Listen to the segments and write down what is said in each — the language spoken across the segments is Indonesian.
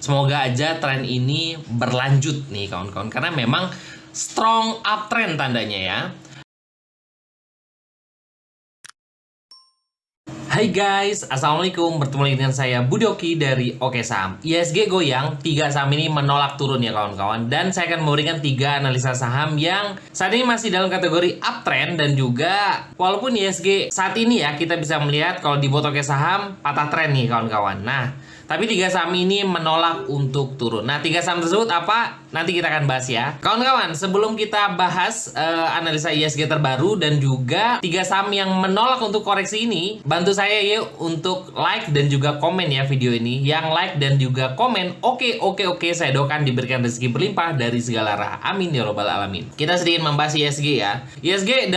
Semoga aja tren ini berlanjut nih kawan-kawan, karena memang strong uptrend tandanya ya. Hai guys, assalamualaikum. Bertemu lagi dengan saya Budi Oki dari Oke Saham. IHSG goyang, 3 saham ini menolak turun ya kawan-kawan. Dan saya akan memberikan 3 analisa saham yang saat ini masih dalam kategori uptrend. Dan juga walaupun IHSG saat ini ya kita bisa melihat kalau di bot Oke Saham patah tren nih kawan-kawan. Nah, tapi 3 saham ini menolak untuk turun. Nah, 3 saham tersebut apa? Nanti kita akan bahas ya. Kawan-kawan, sebelum kita bahas analisa IHSG terbaru dan juga 3 saham yang menolak untuk koreksi ini, bantu saya yuk untuk like dan juga komen ya video ini. Yang like dan juga komen, oke, saya doakan diberikan rezeki berlimpah dari segala arah. Amin ya robbal alamin. Kita sedikit membahas IHSG ya. IHSG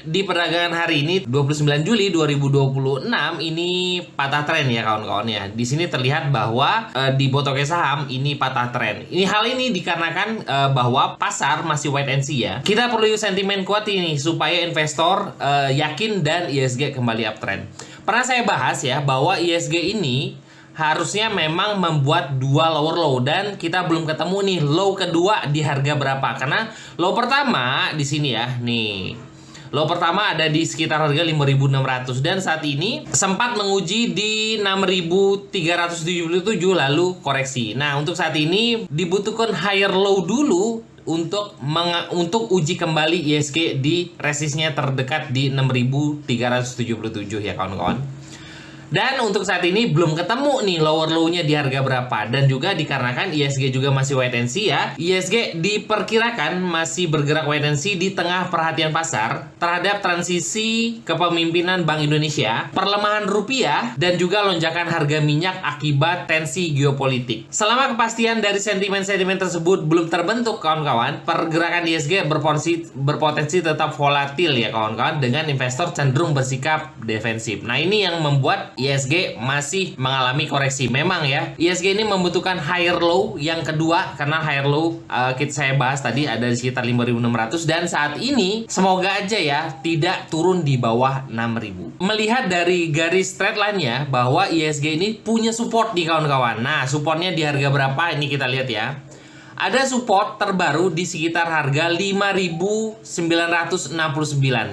di perdagangan hari ini 29 Juli 2026 ini patah tren ya kawan-kawan ya. Di sini terlihat bahwa di bot Oke Saham ini patah tren. Hal ini dikarenakan bahwa pasar masih wait and see ya. Kita perlu sentimen kuat ini supaya investor yakin dan IHSG kembali uptrend. Pernah saya bahas ya bahwa IHSG ini harusnya memang membuat 2 lower low dan kita belum ketemu nih low kedua di harga berapa. Karena low pertama di sini ya, nih. Low pertama ada di sekitar harga 5.600 dan saat ini sempat menguji di 6.377 lalu koreksi. Nah, untuk saat ini dibutuhkan higher low dulu untuk uji kembali IHSG di resistnya terdekat di 6.377 ya kawan-kawan. Dan untuk saat ini belum ketemu nih lower low-nya di harga berapa. Dan juga dikarenakan IHSG juga masih wait and see ya. IHSG diperkirakan masih bergerak wait and see di tengah perhatian pasar terhadap transisi kepemimpinan Bank Indonesia, perlemahan rupiah, dan juga lonjakan harga minyak akibat tensi geopolitik. Selama kepastian dari sentimen-sentimen tersebut belum terbentuk kawan-kawan, pergerakan IHSG berpotensi tetap volatil ya kawan-kawan, dengan investor cenderung bersikap defensif. Nah, ini yang membuat IHSG masih mengalami koreksi. Memang ya, IHSG ini membutuhkan higher low yang kedua, karena higher low saya bahas tadi ada di sekitar 5.600 dan saat ini semoga aja ya tidak turun di bawah 6.000. Melihat dari garis trend line-nya bahwa IHSG ini punya support di kawan-kawan. Nah, supportnya di harga berapa ini kita lihat ya. Ada support terbaru di sekitar harga 5.969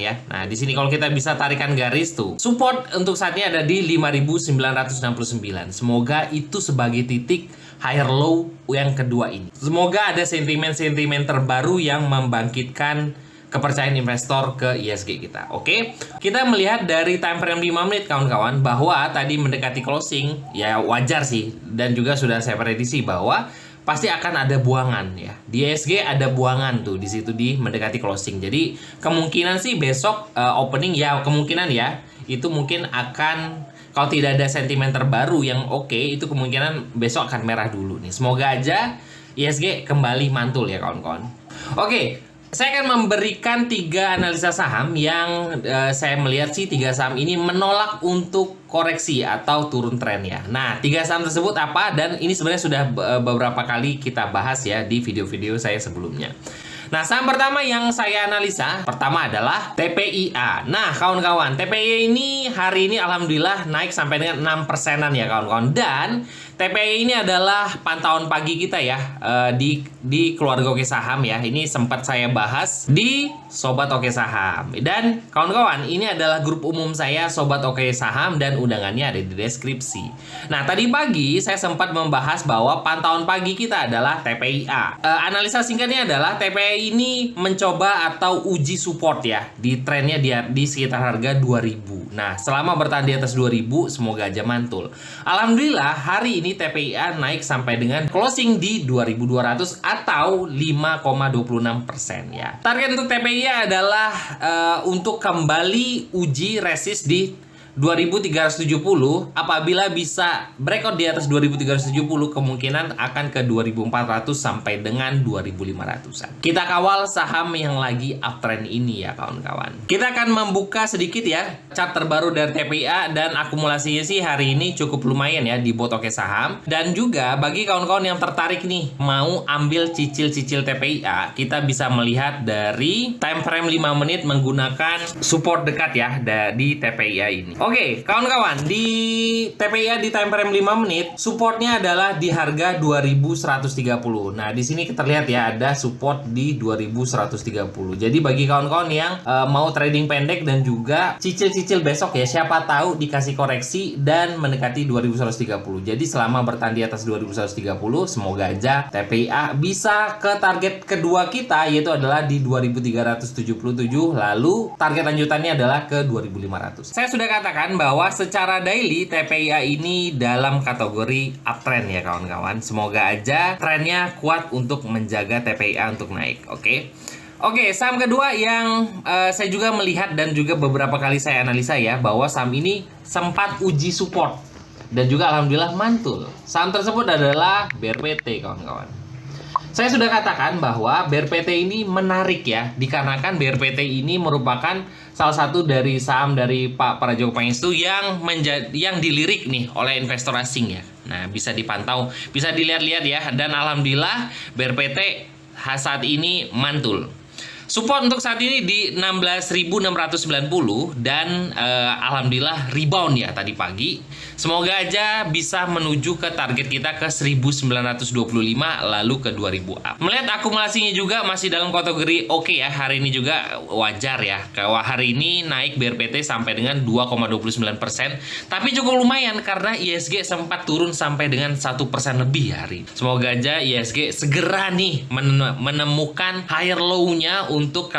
ya. Nah, di sini kalau kita bisa tarikan garis tuh, support untuk saat ini ada di 5.969. Semoga itu sebagai titik higher low yang kedua ini. Semoga ada sentimen-sentimen terbaru yang membangkitkan kepercayaan investor ke IHSG kita. Oke, kita melihat dari time frame 5 menit kawan-kawan bahwa tadi mendekati closing, ya wajar sih, dan juga sudah saya prediksi bahwa pasti akan ada buangan ya. Di IHSG ada buangan tuh di situ di mendekati closing. Jadi kemungkinan sih besok opening ya, kemungkinan ya itu mungkin akan, kalau tidak ada sentimen terbaru yang oke, itu kemungkinan besok akan merah dulu nih. Semoga aja IHSG kembali mantul ya kawan-kawan. Oke, saya akan memberikan 3 analisa saham yang saya melihat sih 3 saham ini menolak untuk koreksi atau turun tren ya. Nah, 3 saham tersebut apa? Dan ini sebenarnya sudah beberapa kali kita bahas ya di video-video saya sebelumnya. Nah, saham pertama yang saya analisa pertama adalah TPIA. Nah, kawan-kawan, TPIA ini hari ini alhamdulillah naik sampai dengan 6%-an ya kawan-kawan. Dan TPIA ini adalah pantauan pagi kita ya di keluarga Oke Saham ya. Ini sempat saya bahas di Sobat Oke Saham. Dan kawan-kawan, ini adalah grup umum saya Sobat Oke Saham dan undangannya ada di deskripsi. Nah, tadi pagi saya sempat membahas bahwa pantauan pagi kita adalah TPIA. Analisa singkatnya adalah TPIA ini mencoba atau uji support ya di trennya di sekitar harga 2.000. Nah, selama bertahan di atas 2.000 semoga aja mantul. Alhamdulillah hari ini TPIA naik sampai dengan closing di 2.200 atau 5,26% ya. Target untuk TPIA adalah untuk kembali uji resist di 2.370. Apabila bisa breakout di atas 2.370, kemungkinan akan ke 2.400 sampai dengan 2.500-an. Kita kawal saham yang lagi uptrend ini ya kawan-kawan. Kita akan membuka sedikit ya chart terbaru dari TPIA, dan akumulasinya sih hari ini cukup lumayan ya di bot Oke Saham. Dan juga bagi kawan-kawan yang tertarik nih mau ambil cicil-cicil TPIA, kita bisa melihat dari time frame 5 menit menggunakan support dekat ya di TPIA ini. Oke, kawan-kawan, di TPIA di time frame 5 menit, supportnya adalah di harga 2130. Nah, di sini kita lihat ya, ada support di 2130. Jadi bagi kawan-kawan yang mau trading pendek dan juga cicil-cicil besok ya, siapa tahu dikasih koreksi dan mendekati 2130. Jadi selama bertahan di atas 2130, semoga aja TPIA bisa ke target kedua kita, yaitu adalah di 2377, lalu target lanjutannya adalah ke 2500. Saya sudah katakan bahwa secara daily TPIA ini dalam kategori uptrend ya kawan-kawan. Semoga aja trennya kuat untuk menjaga TPIA untuk naik. Oke, saham kedua yang saya juga melihat dan juga beberapa kali saya analisa ya, bahwa saham ini sempat uji support dan juga alhamdulillah mantul. Saham tersebut adalah BRPT kawan-kawan. Saya sudah katakan bahwa BRPT ini menarik ya, dikarenakan BRPT ini merupakan salah satu dari saham dari Pak Prajogo Pangestu yang dilirik nih oleh investor asing ya. Nah, bisa dipantau, bisa dilihat-lihat ya, dan alhamdulillah BRPT saat ini mantul. Support untuk saat ini di 16.690 dan alhamdulillah rebound ya tadi pagi. Semoga aja bisa menuju ke target kita ke 1925 lalu ke 2000 up. Melihat akumulasinya juga masih dalam kategori oke ya. Hari ini juga wajar ya. Kalau hari ini naik BRPT sampai dengan 2,29%, tapi cukup lumayan karena ISG sempat turun sampai dengan 1% lebih hari. Semoga aja ISG segera nih menemukan higher low-nya untuk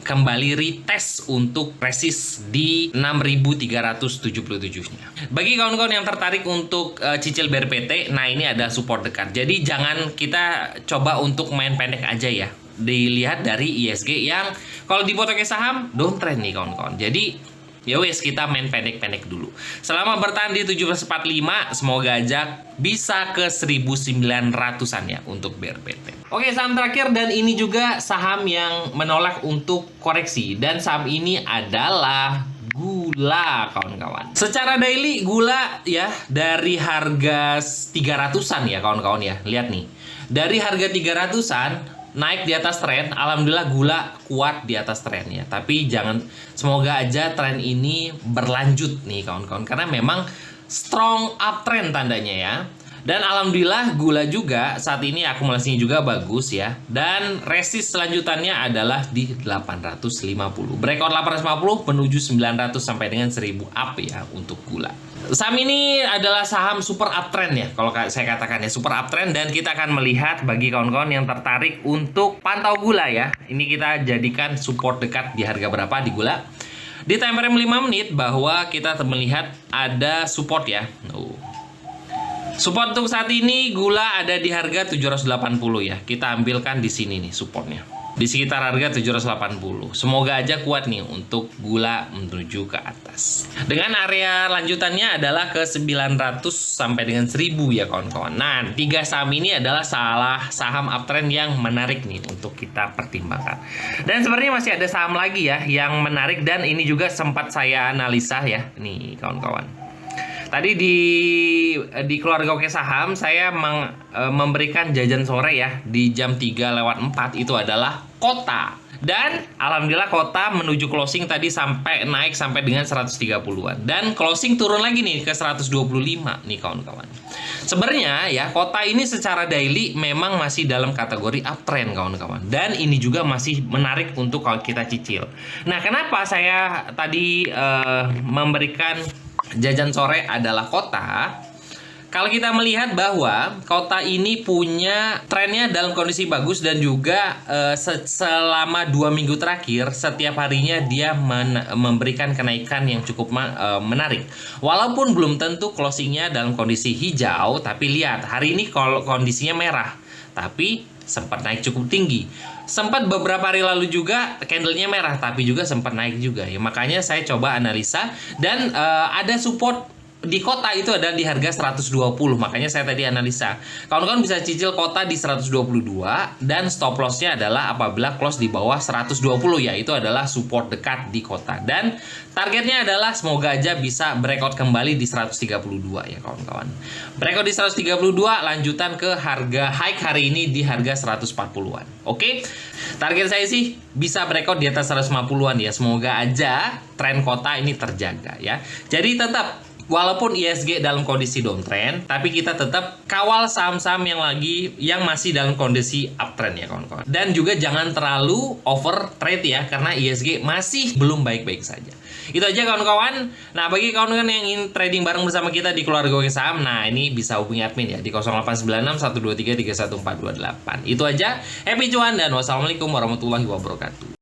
kembali retest untuk resist di 6.377-nya. Bagi kawan-kawan yang tertarik untuk cicil BRPT, nah ini ada support dekat. Jadi jangan kita coba untuk main pendek aja ya. Dilihat dari ISG yang kalau di potongnya saham downtrend nih kawan-kawan. Jadi ya wes, kita main pendek-pendek dulu. Selama bertahan di 1745, semoga aja bisa ke 1900-an ya untuk BRPT. Oke, saham terakhir dan ini juga saham yang menolak untuk koreksi, dan saham ini adalah gula kawan-kawan. Secara daily gula ya dari harga 300-an ya kawan-kawan ya. Lihat nih. Dari harga 300-an naik di atas tren, alhamdulillah gula kuat di atas tren ya. Tapi semoga aja tren ini berlanjut nih kawan-kawan, karena memang strong uptrend tandanya ya. Dan alhamdulillah gula juga saat ini akumulasinya juga bagus ya. Dan resist selanjutannya adalah di 850. Breakout 850 menuju 900 sampai dengan 1000 up ya untuk gula. Saham ini adalah saham super uptrend ya, kalau saya katakan ya, super uptrend. Dan kita akan melihat bagi kawan-kawan yang tertarik untuk pantau gula ya, ini kita jadikan support dekat di harga berapa di gula. Di time frame 5 menit bahwa kita melihat ada support ya. Support untuk saat ini gula ada di harga 780 ya. Kita ambilkan di sini nih supportnya. Di sekitar harga 780. Semoga aja kuat nih untuk gula menuju ke atas. Dengan area lanjutannya adalah ke 900 sampai dengan 1000 ya kawan-kawan. Nah, 3 saham ini adalah saham uptrend yang menarik nih untuk kita pertimbangkan. Dan sebenarnya masih ada saham lagi ya yang menarik, dan ini juga sempat saya analisa ya. Nih kawan-kawan. Tadi di keluarga Oke Saham saya memberikan jajan sore ya di jam 3:04 itu adalah Kota. Dan alhamdulillah Kota menuju closing tadi sampai naik sampai dengan 130-an. Dan closing turun lagi nih ke 125 nih kawan-kawan. Sebenarnya ya Kota ini secara daily memang masih dalam kategori uptrend kawan-kawan. Dan ini juga masih menarik untuk kalau kita cicil. Nah, kenapa saya tadi memberikan jajan sore adalah Kota? Kalau kita melihat bahwa Kota ini punya trennya dalam kondisi bagus, dan juga selama 2 minggu terakhir setiap harinya dia memberikan kenaikan yang cukup menarik. Walaupun belum tentu closingnya dalam kondisi hijau, tapi lihat hari ini kalau kondisinya merah, tapi sempat naik cukup tinggi. Sempat beberapa hari lalu juga candlenya merah, tapi juga sempat naik juga ya. Makanya saya coba analisa dan ada support di kota itu adalah di harga 120. Makanya saya tadi analisa. Kawan-kawan bisa cicil kota di 122 dan stop lossnya adalah apabila close di bawah 120 ya. Itu adalah support dekat di kota. Dan targetnya adalah semoga aja bisa breakout kembali di 132 ya kawan-kawan. Breakout di 132 lanjutan ke harga high hari ini di harga 140-an. Oke. Target saya sih bisa breakout di atas 150-an ya. Semoga aja tren kota ini terjaga ya. Jadi tetap walaupun ISG dalam kondisi downtrend, tapi kita tetap kawal saham-saham yang masih dalam kondisi uptrend ya kawan-kawan. Dan juga jangan terlalu over trade ya, karena ISG masih belum baik-baik saja. Itu aja kawan-kawan. Nah, bagi kawan-kawan yang ingin trading bareng bersama kita di keluarga Oke Saham, nah ini bisa hubungi admin ya di 0896 123 31428. Itu aja. Happy cuan dan wassalamualaikum warahmatullahi wabarakatuh.